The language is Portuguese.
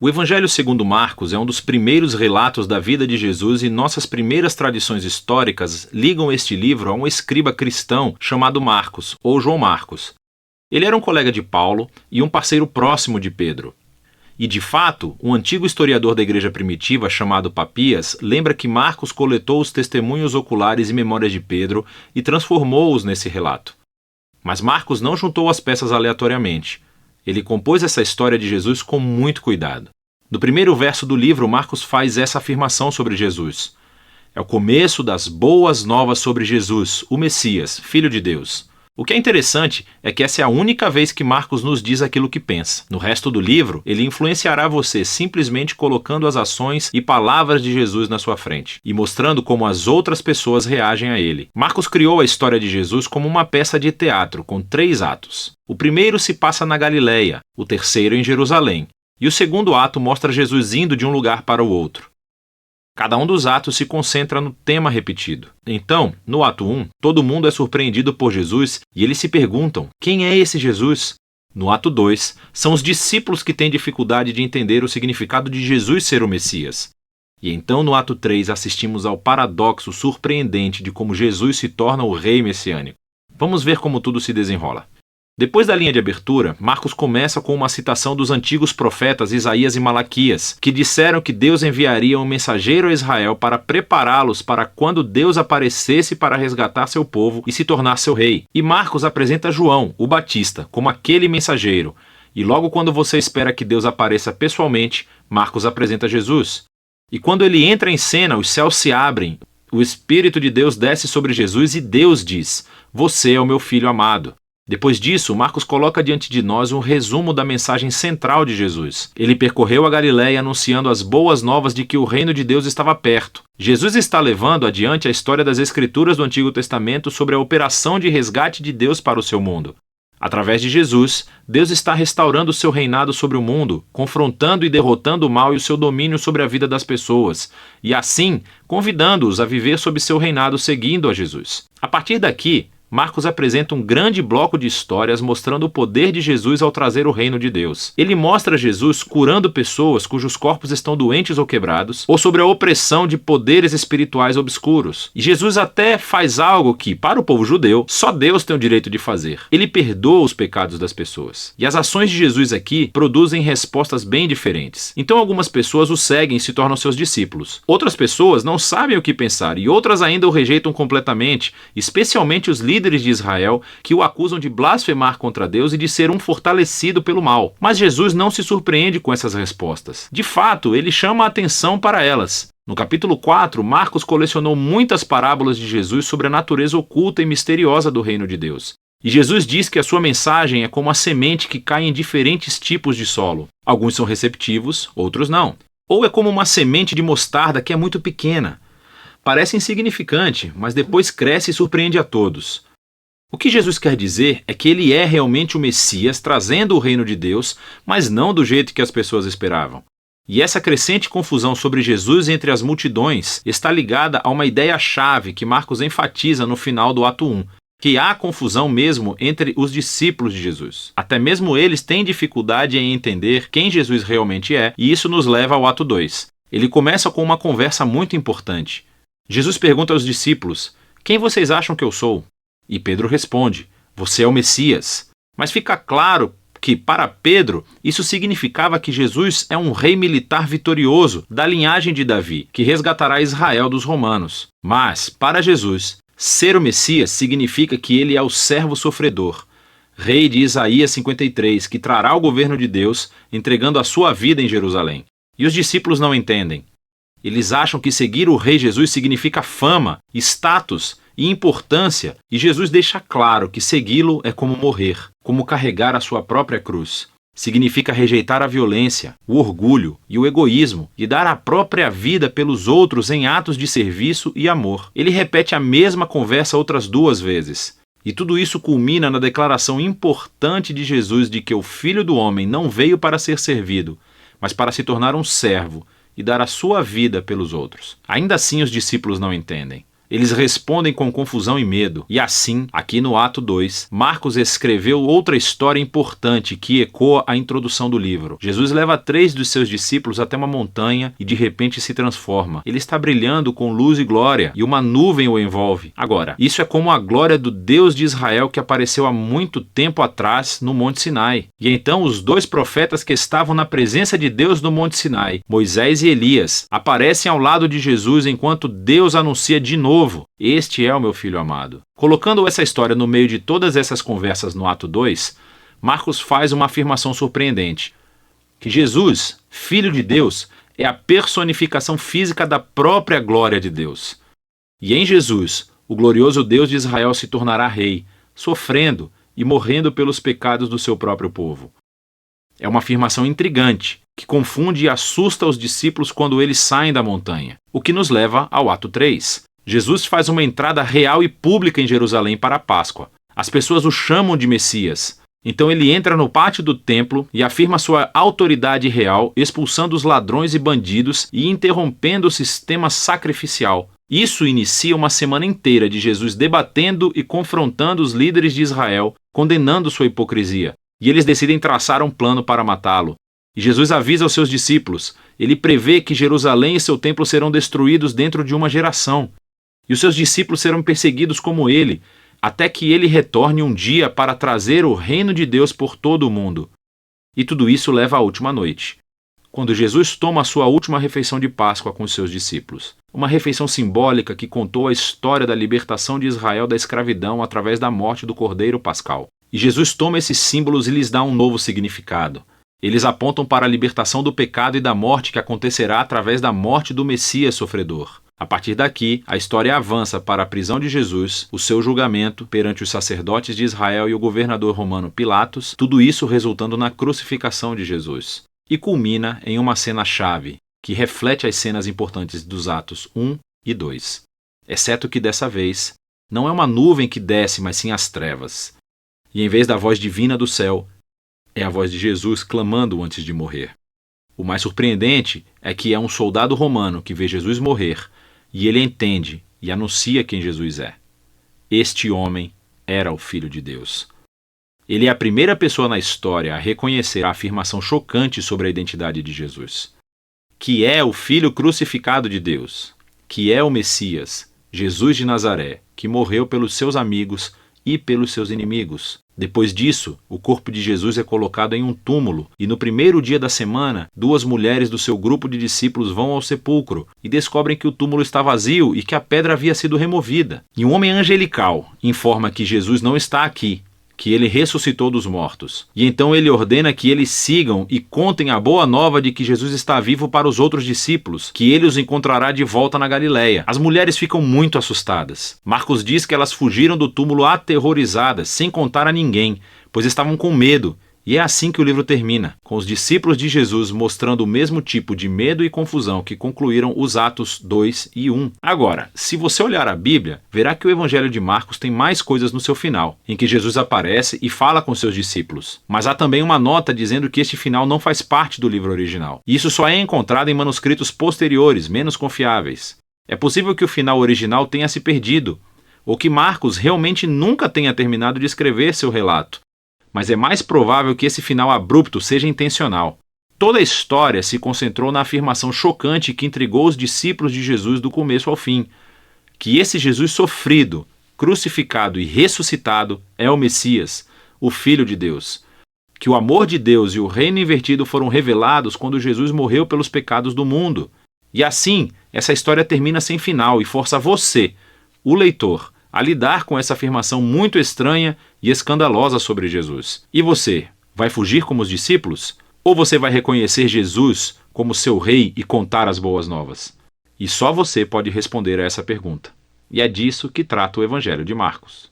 O Evangelho segundo Marcos é um dos primeiros relatos da vida de Jesus e nossas primeiras tradições históricas ligam este livro a um escriba cristão chamado Marcos, ou João Marcos. Ele era um colega de Paulo e um parceiro próximo de Pedro. E, de fato, um antigo historiador da igreja primitiva chamado Papias lembra que Marcos coletou os testemunhos oculares e memórias de Pedro e transformou-os nesse relato. Mas Marcos não juntou as peças aleatoriamente. Ele compôs essa história de Jesus com muito cuidado. No primeiro verso do livro, Marcos faz essa afirmação sobre Jesus. É o começo das boas novas sobre Jesus, o Messias, Filho de Deus. O que é interessante é que essa é a única vez que Marcos nos diz aquilo que pensa. No resto do livro, ele influenciará você simplesmente colocando as ações e palavras de Jesus na sua frente e mostrando como as outras pessoas reagem a ele. Marcos criou a história de Jesus como uma peça de teatro com 3 atos. O primeiro se passa na Galileia, o terceiro em Jerusalém, e o segundo ato mostra Jesus indo de um lugar para o outro. Cada um dos atos se concentra no tema repetido. Então, no ato 1, todo mundo é surpreendido por Jesus e eles se perguntam: quem é esse Jesus? No ato 2, são os discípulos que têm dificuldade de entender o significado de Jesus ser o Messias. E então, no ato 3, assistimos ao paradoxo surpreendente de como Jesus se torna o rei messiânico. Vamos ver como tudo se desenrola. Depois da linha de abertura, Marcos começa com uma citação dos antigos profetas Isaías e Malaquias, que disseram que Deus enviaria um mensageiro a Israel para prepará-los para quando Deus aparecesse para resgatar seu povo e se tornar seu rei. E Marcos apresenta João, o Batista, como aquele mensageiro. E logo quando você espera que Deus apareça pessoalmente, Marcos apresenta Jesus. E quando ele entra em cena, os céus se abrem, o Espírito de Deus desce sobre Jesus e Deus diz: "Você é o meu filho amado." Depois disso, Marcos coloca diante de nós um resumo da mensagem central de Jesus. Ele percorreu a Galileia anunciando as boas novas de que o reino de Deus estava perto. Jesus está levando adiante a história das Escrituras do Antigo Testamento sobre a operação de resgate de Deus para o seu mundo. Através de Jesus, Deus está restaurando o seu reinado sobre o mundo, confrontando e derrotando o mal e o seu domínio sobre a vida das pessoas, e assim, convidando-os a viver sob seu reinado seguindo a Jesus. A partir daqui, Marcos apresenta um grande bloco de histórias mostrando o poder de Jesus ao trazer o reino de Deus. Ele mostra Jesus curando pessoas cujos corpos estão doentes ou quebrados, ou sobre a opressão de poderes espirituais obscuros. E Jesus até faz algo que, para o povo judeu, só Deus tem o direito de fazer. Ele perdoa os pecados das pessoas. E as ações de Jesus aqui produzem respostas bem diferentes. Então algumas pessoas o seguem e se tornam seus discípulos. Outras pessoas não sabem o que pensar e outras ainda o rejeitam completamente, especialmente os líderes de Israel, que o acusam de blasfemar contra Deus e de ser um fortalecido pelo mal. Mas Jesus não se surpreende com essas respostas. De fato, ele chama a atenção para elas. No capítulo 4, Marcos colecionou muitas parábolas de Jesus sobre a natureza oculta e misteriosa do reino de Deus. E Jesus diz que a sua mensagem é como a semente que cai em diferentes tipos de solo. Alguns são receptivos, outros não. Ou é como uma semente de mostarda que é muito pequena. Parece insignificante, mas depois cresce e surpreende a todos. O que Jesus quer dizer é que ele é realmente o Messias trazendo o reino de Deus, mas não do jeito que as pessoas esperavam. E essa crescente confusão sobre Jesus entre as multidões está ligada a uma ideia-chave que Marcos enfatiza no final do ato 1, que há confusão mesmo entre os discípulos de Jesus. Até mesmo eles têm dificuldade em entender quem Jesus realmente é, e isso nos leva ao ato 2. Ele começa com uma conversa muito importante. Jesus pergunta aos discípulos: "Quem vocês acham que eu sou?" E Pedro responde: "Você é o Messias." Mas fica claro que, para Pedro, isso significava que Jesus é um rei militar vitorioso da linhagem de Davi, que resgatará Israel dos romanos. Mas, para Jesus, ser o Messias significa que ele é o servo sofredor, rei de Isaías 53, que trará o governo de Deus, entregando a sua vida em Jerusalém. E os discípulos não entendem. Eles acham que seguir o rei Jesus significa fama, status e importância, e Jesus deixa claro que segui-lo é como morrer, como carregar a sua própria cruz. Significa rejeitar a violência, o orgulho e o egoísmo e dar a própria vida pelos outros em atos de serviço e amor. Ele repete a mesma conversa outras 2 vezes. E tudo isso culmina na declaração importante de Jesus de que o Filho do Homem não veio para ser servido, mas para se tornar um servo e dar a sua vida pelos outros. Ainda assim os discípulos não entendem. Eles respondem com confusão e medo. E assim, aqui no ato 2, Marcos escreveu outra história importante que ecoa a introdução do livro. Jesus leva 3 dos seus discípulos até uma montanha e de repente se transforma. Ele está brilhando com luz e glória e uma nuvem o envolve. Agora, isso é como a glória do Deus de Israel que apareceu há muito tempo atrás no Monte Sinai. E então os 2 profetas que estavam na presença de Deus no Monte Sinai, Moisés e Elias, aparecem ao lado de Jesus enquanto Deus anuncia de novo: "Este é o meu filho amado." Colocando essa história no meio de todas essas conversas no ato 2, Marcos faz uma afirmação surpreendente: que Jesus, Filho de Deus, é a personificação física da própria glória de Deus. E em Jesus, o glorioso Deus de Israel se tornará rei, sofrendo e morrendo pelos pecados do seu próprio povo. É uma afirmação intrigante, que confunde e assusta os discípulos quando eles saem da montanha, o que nos leva ao ato 3. Jesus faz uma entrada real e pública em Jerusalém para a Páscoa. As pessoas o chamam de Messias. Então ele entra no pátio do templo e afirma sua autoridade real, expulsando os ladrões e bandidos e interrompendo o sistema sacrificial. Isso inicia uma semana inteira de Jesus debatendo e confrontando os líderes de Israel, condenando sua hipocrisia. E eles decidem traçar um plano para matá-lo. E Jesus avisa aos seus discípulos. Ele prevê que Jerusalém e seu templo serão destruídos dentro de uma geração. E os seus discípulos serão perseguidos como ele, até que ele retorne um dia para trazer o reino de Deus por todo o mundo. E tudo isso leva à última noite, quando Jesus toma a sua última refeição de Páscoa com os seus discípulos. Uma refeição simbólica que contou a história da libertação de Israel da escravidão através da morte do Cordeiro Pascal. E Jesus toma esses símbolos e lhes dá um novo significado. Eles apontam para a libertação do pecado e da morte que acontecerá através da morte do Messias sofredor. A partir daqui, a história avança para a prisão de Jesus, o seu julgamento perante os sacerdotes de Israel e o governador romano Pilatos, tudo isso resultando na crucificação de Jesus. E culmina em uma cena-chave, que reflete as cenas importantes dos atos 1 e 2. Exceto que dessa vez, não é uma nuvem que desce, mas sim as trevas. E em vez da voz divina do céu, é a voz de Jesus clamando antes de morrer. O mais surpreendente é que é um soldado romano que vê Jesus morrer, e ele entende e anuncia quem Jesus é. Este homem era o Filho de Deus. Ele é a primeira pessoa na história a reconhecer a afirmação chocante sobre a identidade de Jesus, que é o Filho crucificado de Deus, que é o Messias, Jesus de Nazaré, que morreu pelos seus amigos e pelos seus inimigos. Depois disso, o corpo de Jesus é colocado em um túmulo, e no primeiro dia da semana, 2 mulheres do seu grupo de discípulos vão ao sepulcro e descobrem que o túmulo está vazio e que a pedra havia sido removida. E um homem angelical informa que Jesus não está aqui, que ele ressuscitou dos mortos. E então ele ordena que eles sigam e contem a boa nova de que Jesus está vivo para os outros discípulos, que ele os encontrará de volta na Galileia. As mulheres ficam muito assustadas. Marcos diz que elas fugiram do túmulo aterrorizadas, sem contar a ninguém, pois estavam com medo. E é assim que o livro termina, com os discípulos de Jesus mostrando o mesmo tipo de medo e confusão que concluíram os Atos 2 e 1. Agora, se você olhar a Bíblia, verá que o Evangelho de Marcos tem mais coisas no seu final, em que Jesus aparece e fala com seus discípulos. Mas há também uma nota dizendo que este final não faz parte do livro original. E isso só é encontrado em manuscritos posteriores, menos confiáveis. É possível que o final original tenha se perdido, ou que Marcos realmente nunca tenha terminado de escrever seu relato. Mas é mais provável que esse final abrupto seja intencional. Toda a história se concentrou na afirmação chocante que intrigou os discípulos de Jesus do começo ao fim, que esse Jesus sofrido, crucificado e ressuscitado é o Messias, o Filho de Deus, que o amor de Deus e o reino invertido foram revelados quando Jesus morreu pelos pecados do mundo. E assim, essa história termina sem final e força você, o leitor, a lidar com essa afirmação muito estranha e escandalosa sobre Jesus. E você, vai fugir como os discípulos? Ou você vai reconhecer Jesus como seu rei e contar as boas novas? E só você pode responder a essa pergunta. E é disso que trata o Evangelho de Marcos.